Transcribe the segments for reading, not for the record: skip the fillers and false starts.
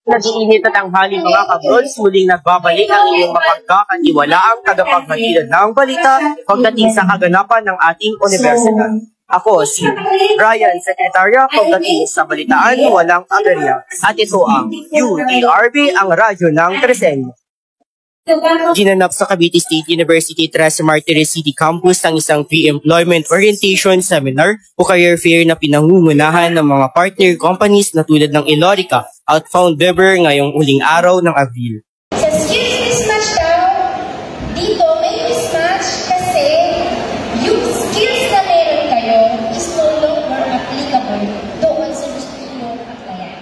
Nag-iinit at tanghali mga kabrods, muling nagbabalik ang inyong mapagkakaniwalaang tagapaghatid ng balita pagdating sa kaganapan ng ating universidad. Ako si Brian, Sekretarya pagdating sa balitaan walang aberya. At ito ang UTRB, ang radyo ng Tresenyo. Ginanap sa Cavite State University Tres Martires City Campus ang isang pre-employment orientation seminar o career fair na pinangungunahan ng mga partner companies na tulad ng Ilorica, Outfound Weber ngayong uling araw ng Abril. Sa skills mismatch daw, dito may mismatch kasi yung skills na meron kayo is no longer applicable doon sa gusto nyo applyan.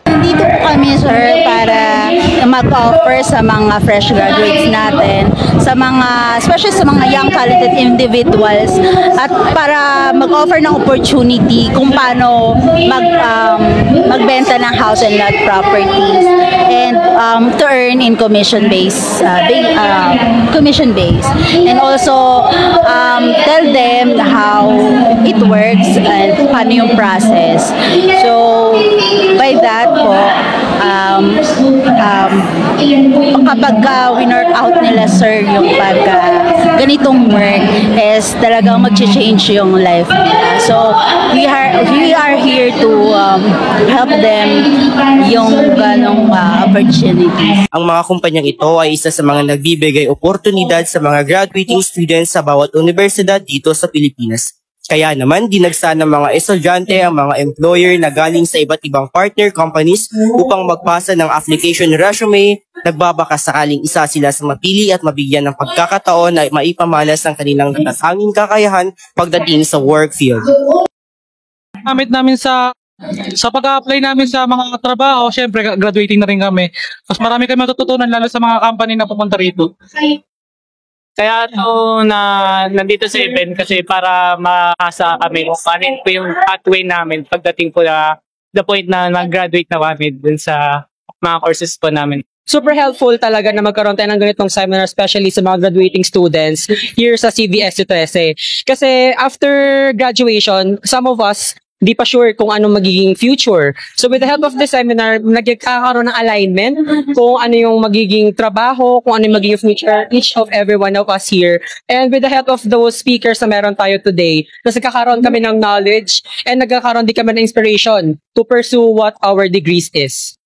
Nandito po kami, sir, para mag-offer sa mga fresh graduates natin, sa mga, especially sa mga young talented individuals, at para mag-offer ng opportunity kung paano magbenta ng house and lot properties and to earn in commission base, and also tell them how it works and paano yung process. So by that po, kapag winwork out nila, sir, yung ganitong work is talagang mag-change yung life nila. So we are here to help them yung ganong opportunities. Ang mga kumpanyang ito ay isa sa mga nagbibigay oportunidad sa mga graduating students sa bawat universidad dito sa Pilipinas. Kaya naman, dinagsa ng mga estudyante ang mga employer na galing sa iba't ibang partner companies upang magpasa ng application resume, nagbabaka sakaling isa sila sa mapili at mabigyan ng pagkakataon na maipamalas ang kanilang natatanging kakayahan pagdating sa work field. Gamit namin sa pag-apply namin sa mga trabaho, syempre graduating na rin kami. Mas marami kami matututunan lalo sa mga company na pupunta rito. Kaya nandito sa event kasi para makasa kami kung ano po yung pathway namin pagdating po na the point na mag-graduate na kami dun sa mga courses po namin. Super helpful talaga na magkaroon tayo ng ganitong seminar, especially sa mga graduating students here sa CVSU 13. Kasi after graduation, some of us di pa sure kung anong magiging future. So with the help of the seminar, nagkakaroon ng alignment kung ano yung magiging trabaho, kung ano yung magiging future, each of every one of us here. And with the help of those speakers na meron tayo today, nagkakaroon kami ng knowledge and nagkakaroon din kami ng inspiration to pursue what our degrees is.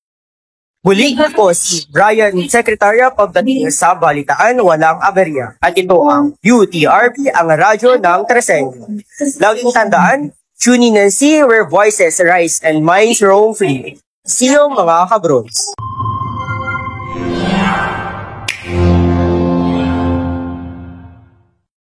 Muli po si Brian, Sekretarya pagdating sa balitaan walang aberya. At ito ang UTRB, ang radyo ng Tresenyo. Laging tandaan, tune in and see where voices rise and minds roam free. See you mga kabrods.